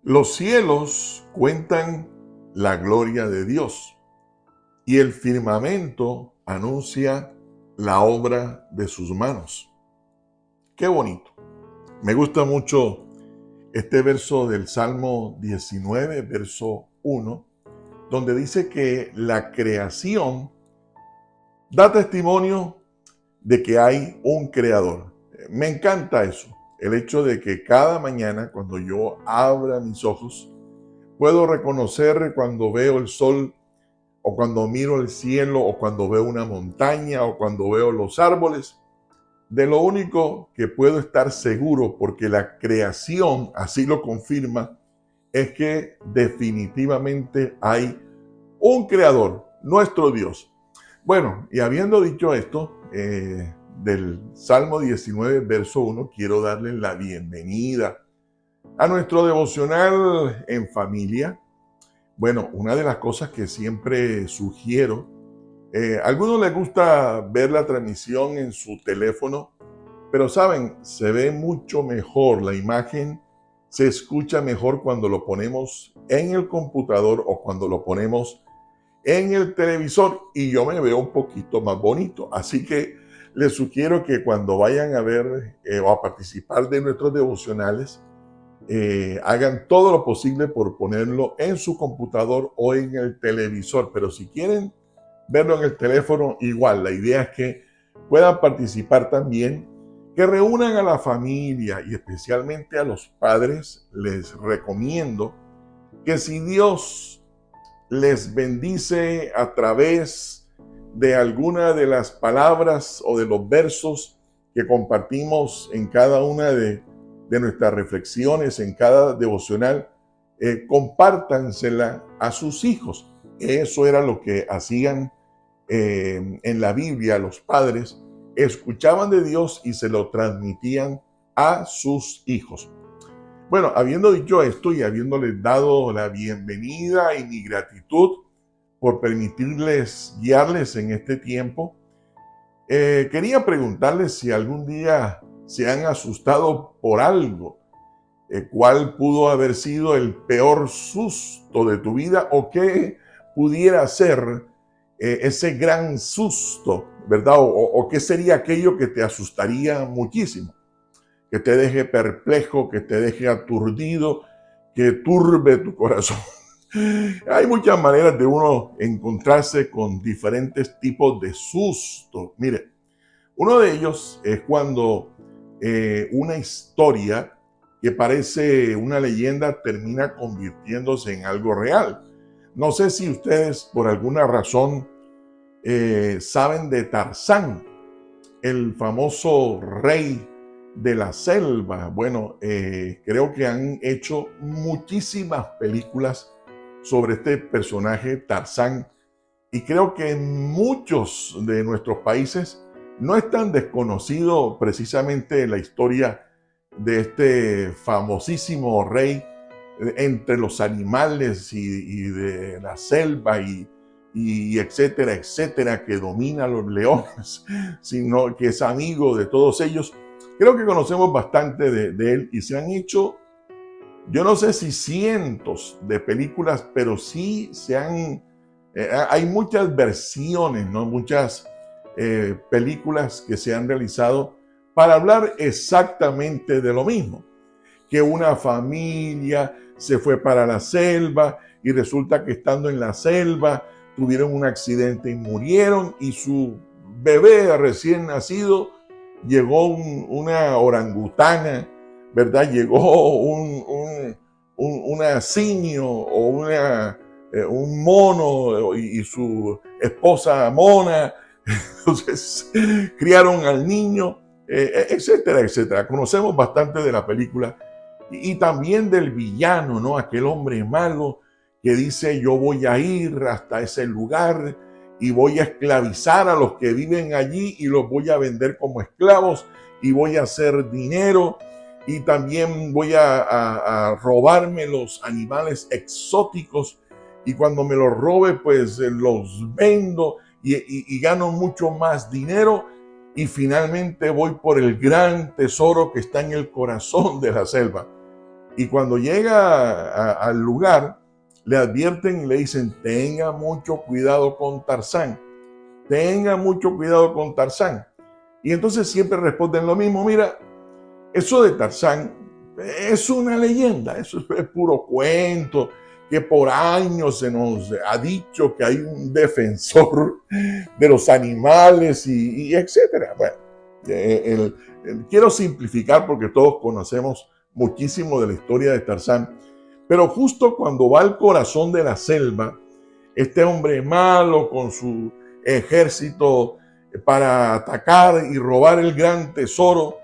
Los cielos cuentan la gloria de Dios y el firmamento anuncia la obra de sus manos. Qué bonito. Me gusta mucho este verso del Salmo 19, verso 1, donde dice que la creación da testimonio de que hay un creador. Me encanta eso, el hecho de que cada mañana cuando yo abra mis ojos, puedo reconocer cuando veo el sol o cuando miro el cielo o cuando veo una montaña o cuando veo los árboles. De lo único que puedo estar seguro, porque la creación así lo confirma, es que definitivamente hay un creador, nuestro Dios. Bueno, y habiendo dicho esto, del Salmo 19, verso 1, quiero darle la bienvenida a nuestro devocional en familia. Bueno, una de las cosas que siempre sugiero, a algunos les gusta ver la transmisión en su teléfono, pero saben, se ve mucho mejor la imagen, se escucha mejor cuando lo ponemos en el computador o cuando lo ponemos en el televisor y yo me veo un poquito más bonito. Así que les sugiero que cuando vayan a ver o a participar de nuestros devocionales, hagan todo lo posible por ponerlo en su computador o en el televisor. Pero si quieren verlo en el teléfono, igual, la idea es que puedan participar también, que reúnan a la familia y especialmente a los padres. Les recomiendo que si Dios les bendice a través de alguna de las palabras o de los versos que compartimos en cada una de nuestras reflexiones, en cada devocional, compártansela a sus hijos. Eso era lo que hacían en la Biblia los padres. Escuchaban de Dios y se lo transmitían a sus hijos. Bueno, habiendo dicho esto y habiéndoles dado la bienvenida y mi gratitud por permitirles guiarles en este tiempo, quería preguntarles si algún día se han asustado por algo. ¿Cuál pudo haber sido el peor susto de tu vida o qué pudiera ser ese gran susto, ¿verdad? O qué sería aquello que te asustaría muchísimo, que te deje perplejo, que te deje aturdido, que turbe tu corazón? Hay muchas maneras de uno encontrarse con diferentes tipos de susto. Mire, uno de ellos es cuando una historia que parece una leyenda termina convirtiéndose en algo real. No sé si ustedes por alguna razón saben de Tarzán, el famoso rey de la selva. Bueno, creo que han hecho muchísimas películas sobre este personaje Tarzán y creo que en muchos de nuestros países no es tan desconocido precisamente la historia de este famosísimo rey entre los animales y de la selva y etcétera, etcétera, que domina a los leones, sino que es amigo de todos ellos. Creo que conocemos bastante de él y se han hecho, yo no sé si cientos de películas, pero sí hay muchas versiones, ¿no? Muchas películas que se han realizado para hablar exactamente de lo mismo, que una familia se fue para la selva y resulta que estando en la selva tuvieron un accidente y murieron y su bebé recién nacido llegó una orangutana, ¿verdad? Llegó una simio o un mono y su esposa mona. Entonces criaron al niño, etcétera, etcétera. Conocemos bastante de la película y también del villano, ¿no? Aquel hombre malo que dice: yo voy a ir hasta ese lugar y voy a esclavizar a los que viven allí y los voy a vender como esclavos y voy a hacer dinero y también voy a robarme los animales exóticos y cuando me los robe pues los vendo y gano mucho más dinero y finalmente voy por el gran tesoro que está en el corazón de la selva. Y cuando llega al lugar, le advierten y le dicen, tenga mucho cuidado con Tarzán, tenga mucho cuidado con Tarzán. Y entonces siempre responden lo mismo, mira, eso de Tarzán es una leyenda, eso es puro cuento, que por años se nos ha dicho que hay un defensor de los animales y etcétera. Bueno, quiero simplificar porque todos conocemos muchísimo de la historia de Tarzán, pero justo cuando va al corazón de la selva, este hombre malo con su ejército para atacar y robar el gran tesoro,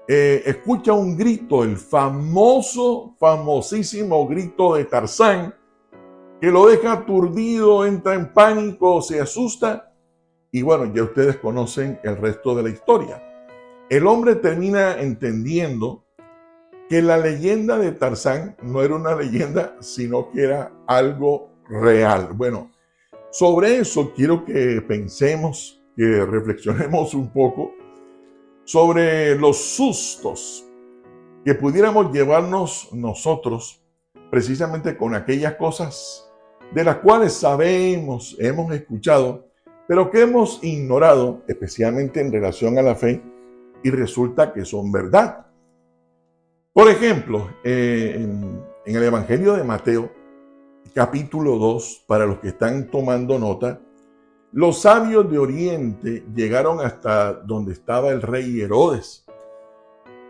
escucha un grito, el famosísimo grito de Tarzán, que lo deja aturdido, entra en pánico, se asusta, y bueno, ya ustedes conocen el resto de la historia. El hombre termina entendiendo que la leyenda de Tarzán no era una leyenda, sino que era algo real. Bueno, sobre eso quiero que pensemos, que reflexionemos un poco sobre los sustos que pudiéramos llevarnos nosotros precisamente con aquellas cosas de las cuales sabemos, hemos escuchado, pero que hemos ignorado, especialmente en relación a la fe, y resulta que son verdad. Por ejemplo, en el Evangelio de Mateo, capítulo 2, para los que están tomando nota, los sabios de Oriente llegaron hasta donde estaba el rey Herodes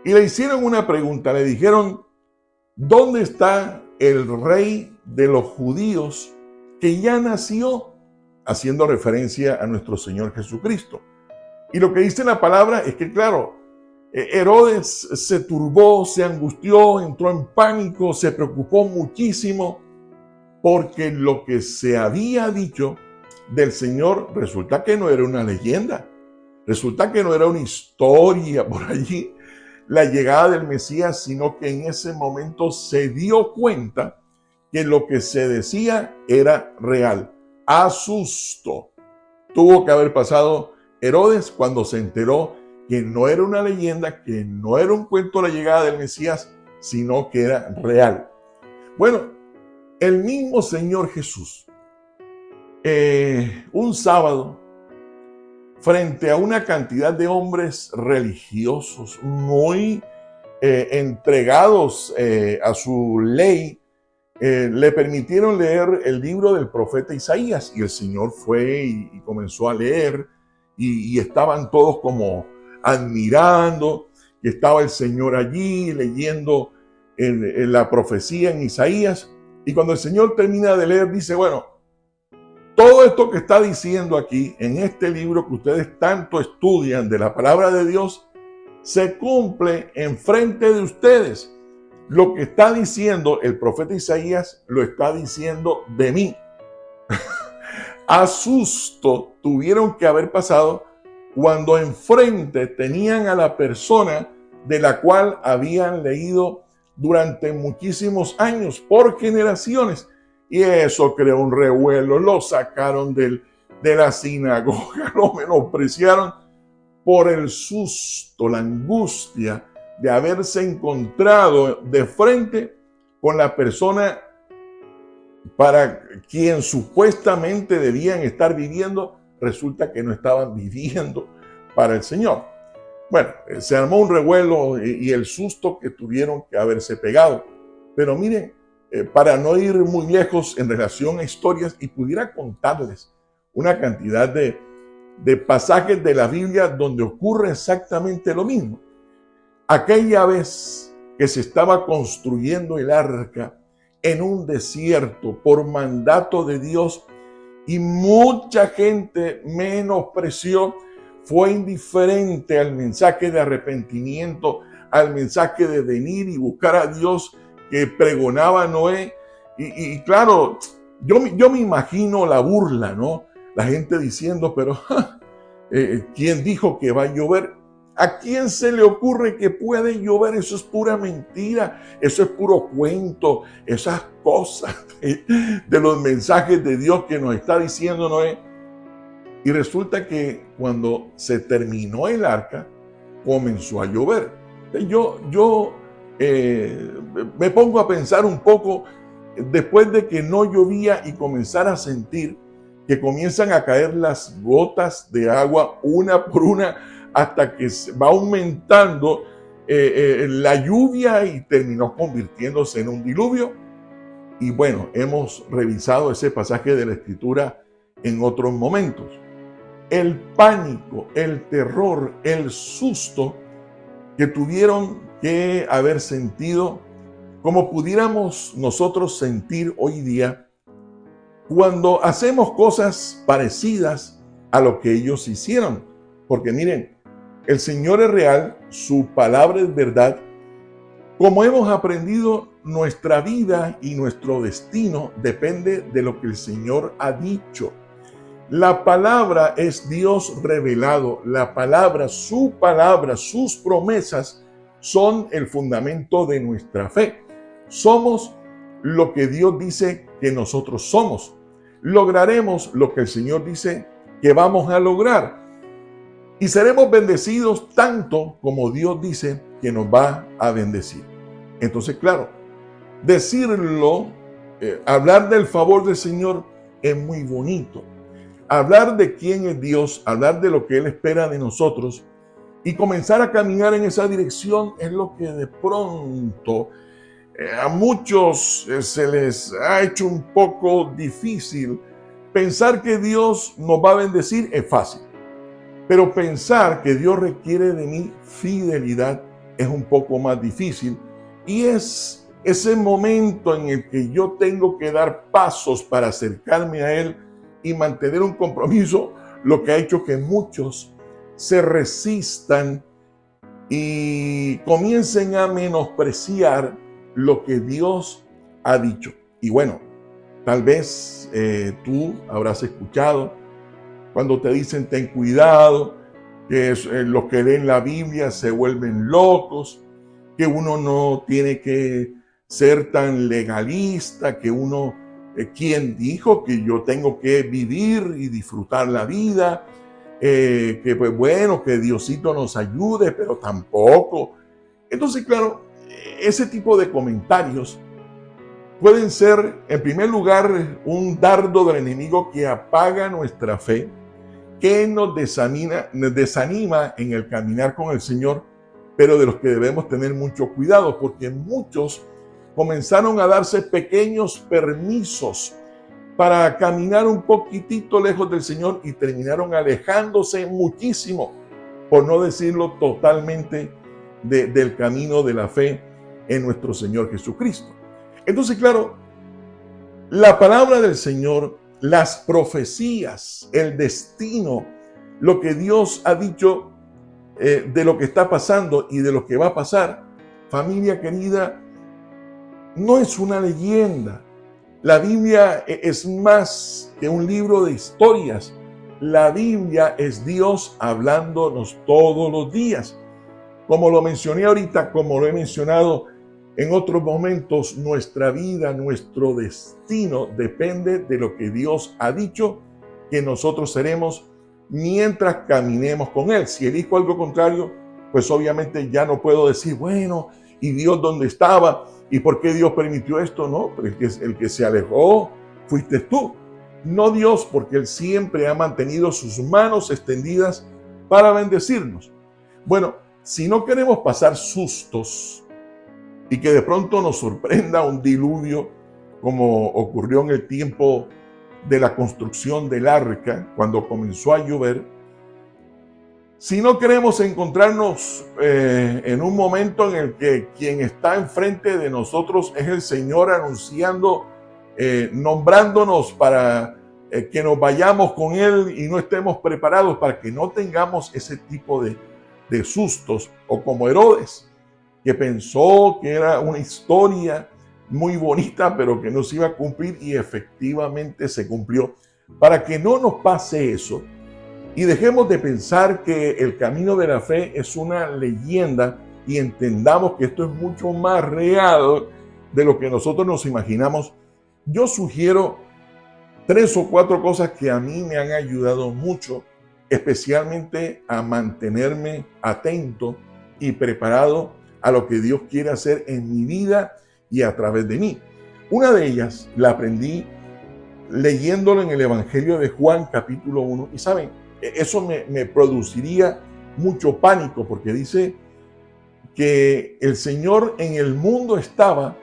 y le hicieron una pregunta. Le dijeron, ¿dónde está el rey de los judíos que ya nació? Haciendo referencia a nuestro Señor Jesucristo. Y lo que dice la palabra es que, claro, Herodes se turbó, se angustió, entró en pánico, se preocupó muchísimo porque lo que se había dicho del Señor resulta que no era una leyenda, resulta que no era una historia por allí, la llegada del Mesías, sino que en ese momento se dio cuenta que lo que se decía era real. Asusto tuvo que haber pasado Herodes cuando se enteró que no era una leyenda, que no era un cuento la llegada del Mesías, sino que era real. Bueno, el mismo Señor Jesús, un sábado, frente a una cantidad de hombres religiosos muy entregados a su ley, le permitieron leer el libro del profeta Isaías, y el Señor fue y comenzó a leer, y estaban todos como admirando que estaba el Señor allí leyendo en la profecía en Isaías. Y cuando el Señor termina de leer, dice, bueno, todo esto que está diciendo aquí en este libro que ustedes tanto estudian de la palabra de Dios, se cumple enfrente de ustedes. Lo que está diciendo el profeta Isaías lo está diciendo de mí. A susto tuvieron que haber pasado cuando enfrente tenían a la persona de la cual habían leído durante muchísimos años, por generaciones. Y eso creó un revuelo, lo sacaron de la sinagoga, lo menospreciaron por el susto, la angustia de haberse encontrado de frente con la persona para quien supuestamente debían estar viviendo, resulta que no estaban viviendo para el Señor. Bueno, se armó un revuelo y el susto que tuvieron que haberse pegado. Pero miren, para no ir muy lejos en relación a historias, y pudiera contarles una cantidad de pasajes de la Biblia donde ocurre exactamente lo mismo. Aquella vez que se estaba construyendo el arca en un desierto por mandato de Dios, y mucha gente menospreció, fue indiferente al mensaje de arrepentimiento, al mensaje de venir y buscar a Dios que pregonaba Noé. Y claro, yo me imagino la burla, ¿no? La gente diciendo, pero ¿quién dijo que va a llover? ¿A quién se le ocurre que puede llover? Eso es pura mentira, eso es puro cuento, esas cosas de los mensajes de Dios que nos está diciendo Noé. Y resulta que cuando se terminó el arca, comenzó a llover. Yo eh, me pongo a pensar un poco después de que no llovía y comenzar a sentir que comienzan a caer las gotas de agua una por una hasta que va aumentando la lluvia y terminó convirtiéndose en un diluvio. Y bueno, hemos revisado ese pasaje de la Escritura en otros momentos. El pánico, el terror, el susto que tuvieron que haber sentido, como pudiéramos nosotros sentir hoy día cuando hacemos cosas parecidas a lo que ellos hicieron. Porque miren, el Señor es real, su palabra es verdad. Como hemos aprendido, nuestra vida y nuestro destino depende de lo que el Señor ha dicho. La palabra es Dios revelado. La palabra, sus promesas son el fundamento de nuestra fe. Somos lo que Dios dice que nosotros somos. Lograremos lo que el Señor dice que vamos a lograr. Y seremos bendecidos tanto como Dios dice que nos va a bendecir. Entonces, claro, decirlo, hablar del favor del Señor es muy bonito. Hablar de quién es Dios, hablar de lo que Él espera de nosotros y comenzar a caminar en esa dirección es lo que de pronto a muchos se les ha hecho un poco difícil. Pensar que Dios nos va a bendecir es fácil, pero pensar que Dios requiere de mi fidelidad es un poco más difícil, y es ese momento en el que yo tengo que dar pasos para acercarme a Él y mantener un compromiso, lo que ha hecho que muchos se resistan y comiencen a menospreciar lo que Dios ha dicho. Y bueno, tal vez tú habrás escuchado cuando te dicen ten cuidado, que los que leen la Biblia se vuelven locos, que uno no tiene que ser tan legalista, que uno, ¿quién dijo que yo tengo que vivir y disfrutar la vida? Que pues bueno, que Diosito nos ayude, pero tampoco. Entonces, claro, ese tipo de comentarios pueden ser, en primer lugar, un dardo del enemigo que apaga nuestra fe, que nos desanima en el caminar con el Señor, pero de los que debemos tener mucho cuidado, porque muchos comenzaron a darse pequeños permisos para caminar un poquitito lejos del Señor y terminaron alejándose muchísimo, por no decirlo totalmente, del camino de la fe en nuestro Señor Jesucristo. Entonces, claro, la palabra del Señor, las profecías, el destino, lo que Dios ha dicho de lo que está pasando y de lo que va a pasar, familia querida, no es una leyenda. La Biblia es más que un libro de historias. La Biblia es Dios hablándonos todos los días. Como lo mencioné ahorita, como lo he mencionado en otros momentos, nuestra vida, nuestro destino depende de lo que Dios ha dicho que nosotros seremos mientras caminemos con Él. Si elijo algo contrario, pues obviamente ya no puedo decir, bueno, ¿y Dios dónde estaba? ¿Y por qué Dios permitió esto? No, pero el que se alejó fuiste tú, no Dios, porque Él siempre ha mantenido sus manos extendidas para bendecirnos. Bueno, si no queremos pasar sustos y que de pronto nos sorprenda un diluvio, como ocurrió en el tiempo de la construcción del arca, cuando comenzó a llover, si no queremos encontrarnos en un momento en el que quien está enfrente de nosotros es el Señor anunciando, nombrándonos para que nos vayamos con Él y no estemos preparados, para que no tengamos ese tipo de sustos, o como Herodes, que pensó que era una historia muy bonita, pero que no se iba a cumplir, y efectivamente se cumplió. Para que no nos pase eso, y dejemos de pensar que el camino de la fe es una leyenda y entendamos que esto es mucho más real de lo que nosotros nos imaginamos, yo sugiero 3 o 4 cosas que a mí me han ayudado mucho, especialmente a mantenerme atento y preparado a lo que Dios quiere hacer en mi vida y a través de mí. Una de ellas la aprendí leyéndolo en el Evangelio de Juan, capítulo 1. Y saben, eso me produciría mucho pánico, porque dice que el Señor en el mundo estaba,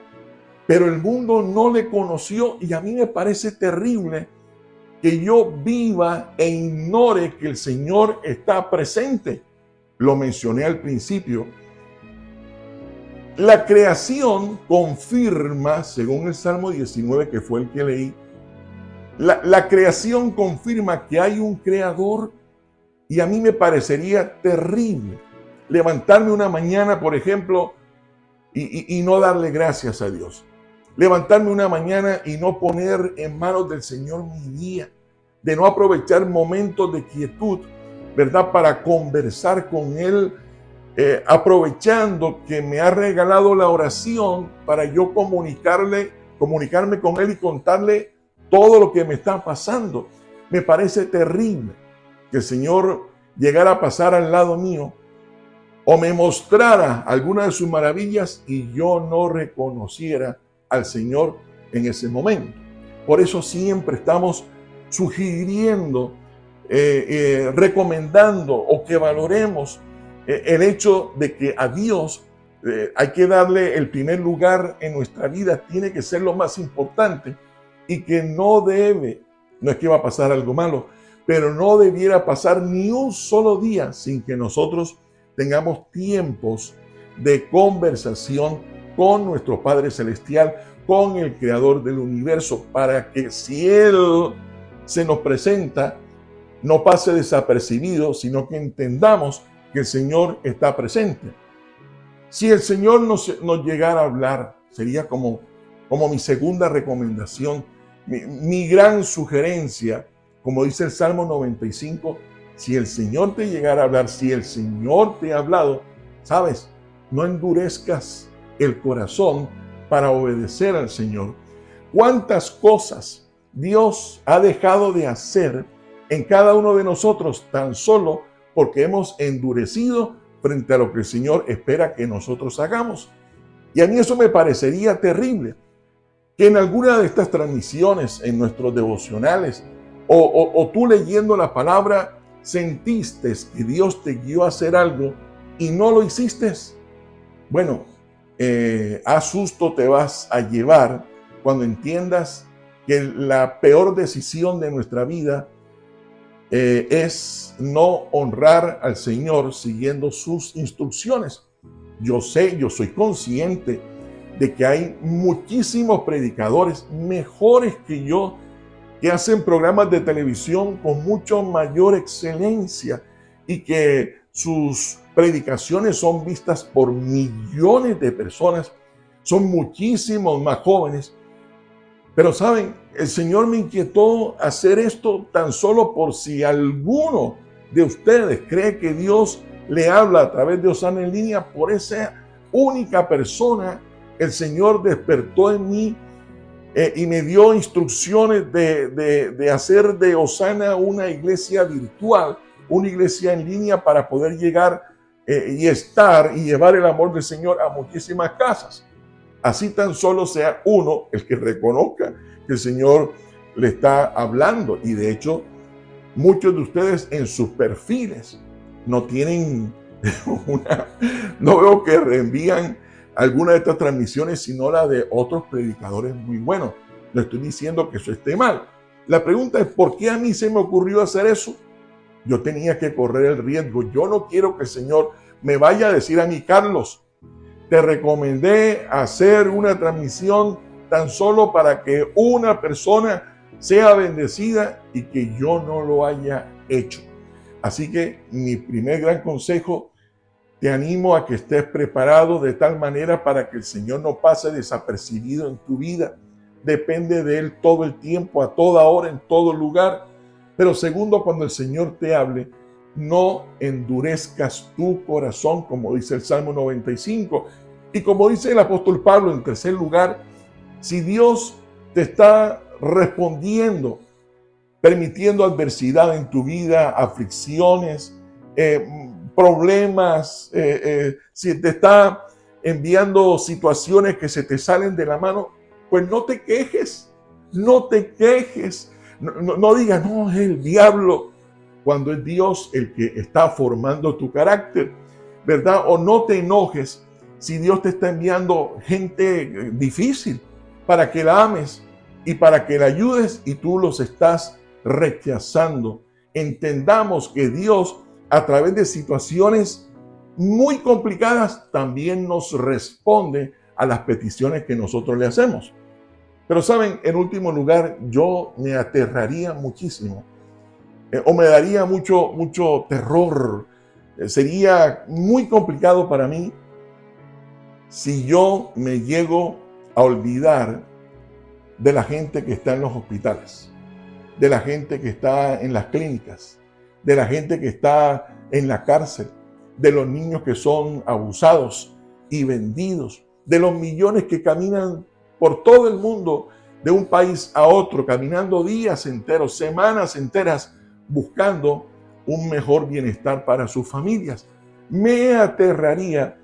pero el mundo no le conoció. Y a mí me parece terrible que yo viva e ignore que el Señor está presente. Lo mencioné al principio. La creación confirma, según el Salmo 19, que fue el que leí, la creación confirma que hay un creador, y a mí me parecería terrible levantarme una mañana, por ejemplo, y no darle gracias a Dios. Levantarme una mañana y no poner en manos del Señor mi día, de no aprovechar momentos de quietud, ¿verdad? Para conversar con Él, aprovechando que me ha regalado la oración para yo comunicarme con Él y contarle todo lo que me está pasando. Me parece terrible que el Señor llegara a pasar al lado mío o me mostrara alguna de sus maravillas y yo no reconociera al Señor en ese momento. Por eso siempre estamos sugiriendo, recomendando o que valoremos el hecho de que a Dios hay que darle el primer lugar en nuestra vida, tiene que ser lo más importante, y que no es que va a pasar algo malo, pero no debiera pasar ni un solo día sin que nosotros tengamos tiempos de conversación con nuestro Padre Celestial, con el Creador del universo, para que si Él se nos presenta, no pase desapercibido, sino que entendamos que el Señor está presente. Si el Señor nos llegara a hablar, sería como mi segunda recomendación, mi gran sugerencia, como dice el Salmo 95, si el Señor te llegara a hablar, si el Señor te ha hablado, ¿sabes? No endurezcas el corazón para obedecer al Señor. ¿Cuántas cosas Dios ha dejado de hacer en cada uno de nosotros tan solo porque hemos endurecido frente a lo que el Señor espera que nosotros hagamos? Y a mí eso me parecería terrible, que en alguna de estas transmisiones, en nuestros devocionales, o tú leyendo la palabra, sentiste que Dios te guió a hacer algo y no lo hiciste. Bueno, a susto te vas a llevar cuando entiendas que la peor decisión de nuestra vida es no honrar al Señor siguiendo sus instrucciones. Yo soy consciente de que hay muchísimos predicadores mejores que yo que hacen programas de televisión con mucho mayor excelencia y que sus predicaciones son vistas por millones de personas, son muchísimos más jóvenes. Pero saben, el Señor me inquietó hacer esto tan solo por si alguno de ustedes cree que Dios le habla a través de Osana en línea. Por esa única persona, el Señor despertó en mí y me dio instrucciones de hacer de Osana una iglesia virtual, una iglesia en línea para poder llegar y estar y llevar el amor del Señor a muchísimas casas. Así tan solo sea uno el que reconozca que el Señor le está hablando. Y de hecho, muchos de ustedes en sus perfiles no tienen no veo que reenvían alguna de estas transmisiones, sino la de otros predicadores muy buenos. No estoy diciendo que eso esté mal. La pregunta es, ¿por qué a mí se me ocurrió hacer eso? Yo tenía que correr el riesgo. Yo no quiero que el Señor me vaya a decir a mí, Carlos, te recomendé hacer una transmisión tan solo para que una persona sea bendecida y que yo no lo haya hecho. Así que mi primer gran consejo, te animo a que estés preparado de tal manera para que el Señor no pase desapercibido en tu vida. Depende de Él todo el tiempo, a toda hora, en todo lugar. Pero segundo, cuando el Señor te hable, no endurezcas tu corazón, como dice el Salmo 95. Y como dice el apóstol Pablo, en tercer lugar, si Dios te está respondiendo, permitiendo adversidad en tu vida, aflicciones, problemas, si te está enviando situaciones que se te salen de la mano, pues no te quejes, no te quejes. No digas, no, es el diablo, cuando es Dios el que está formando tu carácter, ¿verdad? O no te enojes si Dios te está enviando gente difícil para que la ames y para que la ayudes y tú los estás rechazando. Entendamos que Dios, a través de situaciones muy complicadas, también nos responde a las peticiones que nosotros le hacemos. Pero saben, en último lugar, yo me aterraría muchísimo, o me daría mucho terror. Sería muy complicado para mí si yo me llego a olvidar de la gente que está en los hospitales, de la gente que está en las clínicas, de la gente que está en la cárcel, de los niños que son abusados y vendidos, de los millones que caminan por todo el mundo, de un país a otro, caminando días enteros, semanas enteras, buscando un mejor bienestar para sus familias. Me aterraría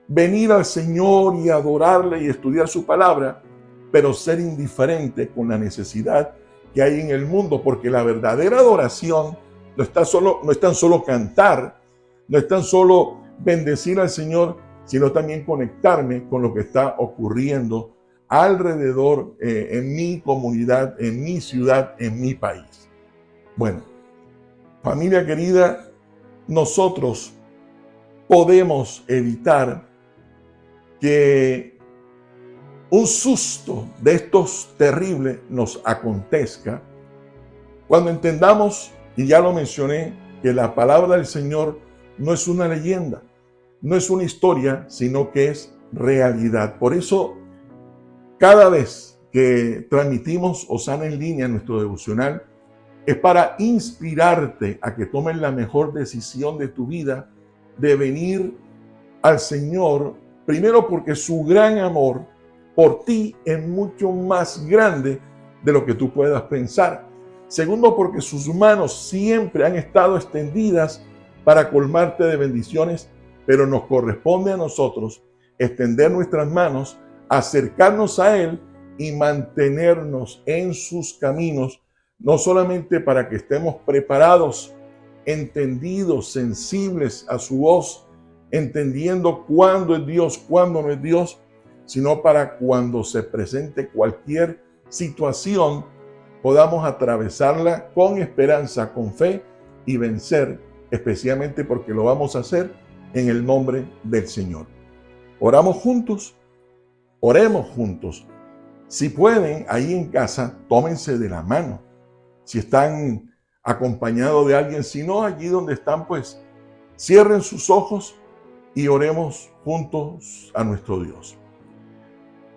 venir al Señor y adorarle y estudiar su palabra, pero ser indiferente con la necesidad que hay en el mundo, porque la verdadera adoración no es tan solo cantar, no es tan solo bendecir al Señor, sino también conectarme con lo que está ocurriendo alrededor, en mi comunidad, en mi ciudad, en mi país. Bueno, familia querida, nosotros podemos evitar que un susto de estos terribles nos acontezca cuando entendamos, y ya lo mencioné, que la palabra del Señor no es una leyenda, no es una historia, sino que es realidad. Por eso, cada vez que transmitimos Hosana en línea, nuestro devocional, es para inspirarte a que tomes la mejor decisión de tu vida, de venir al Señor, primero porque su gran amor por ti es mucho más grande de lo que tú puedas pensar. Segundo, porque sus manos siempre han estado extendidas para colmarte de bendiciones, pero nos corresponde a nosotros extender nuestras manos, acercarnos a Él y mantenernos en sus caminos, no solamente para que estemos preparados, entendidos, sensibles a su voz, entendiendo cuándo es Dios, cuándo no es Dios, sino para cuando se presente cualquier situación, podamos atravesarla con esperanza, con fe y vencer, especialmente porque lo vamos a hacer en el nombre del Señor. Oramos juntos, oremos juntos. Si pueden, ahí en casa, tómense de la mano. Si están acompañados de alguien, si no, allí donde están, pues cierren sus ojos y oremos juntos a nuestro Dios.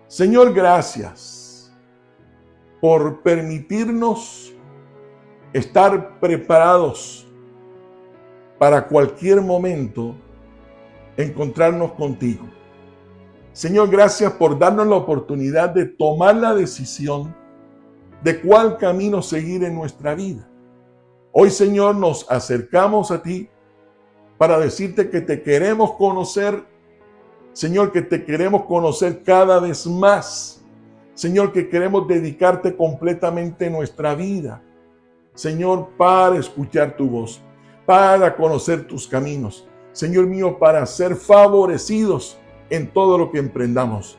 Señor, gracias por permitirnos estar preparados para cualquier momento encontrarnos contigo. Señor, gracias por darnos la oportunidad de tomar la decisión de cuál camino seguir en nuestra vida. Hoy, Señor, nos acercamos a ti para decirte que te queremos conocer, Señor, que te queremos conocer cada vez más. Señor, que queremos dedicarte completamente nuestra vida. Señor, para escuchar tu voz, para conocer tus caminos. Señor mío, para ser favorecidos en todo lo que emprendamos.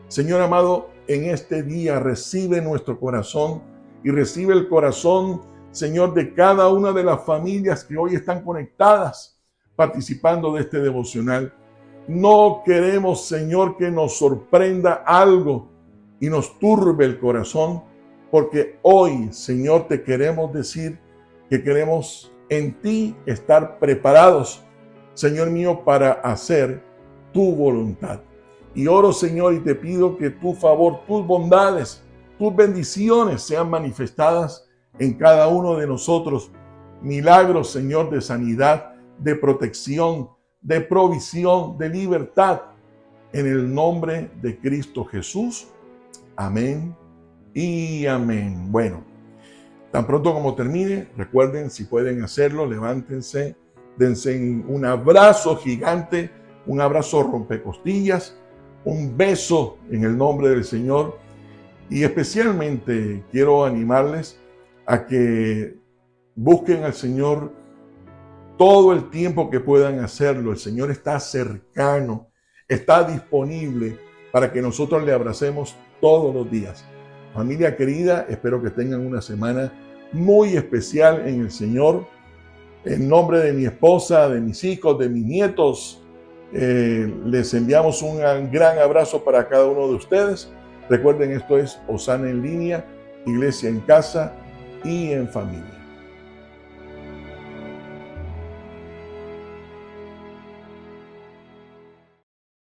Señor amado, en este día recibe nuestro corazón y recibe el corazón, Señor, de cada una de las familias que hoy están conectadas, participando de este devocional. No queremos, Señor, que nos sorprenda algo y nos turbe el corazón, porque hoy, Señor, te queremos decir que queremos en ti estar preparados, Señor mío, para hacer tu voluntad. Y oro, Señor, y te pido que tu favor, tus bondades, tus bendiciones sean manifestadas en cada uno de nosotros. Milagros, Señor, de sanidad, de protección, de provisión, de libertad. En el nombre de Cristo Jesús. Amén y amén. Bueno, tan pronto como termine, recuerden, si pueden hacerlo, levántense, dense un abrazo gigante, un abrazo rompecostillas un beso en el nombre del Señor y especialmente quiero animarles a que busquen al Señor todo el tiempo que puedan hacerlo. El Señor está cercano, está disponible para que nosotros le abracemos todos los días. Familia querida, espero que tengan una semana muy especial en el Señor. En nombre de mi esposa, de mis hijos, de mis nietos, les enviamos un gran abrazo para cada uno de ustedes. Recuerden, esto es Osana en línea, iglesia en casa y en familia.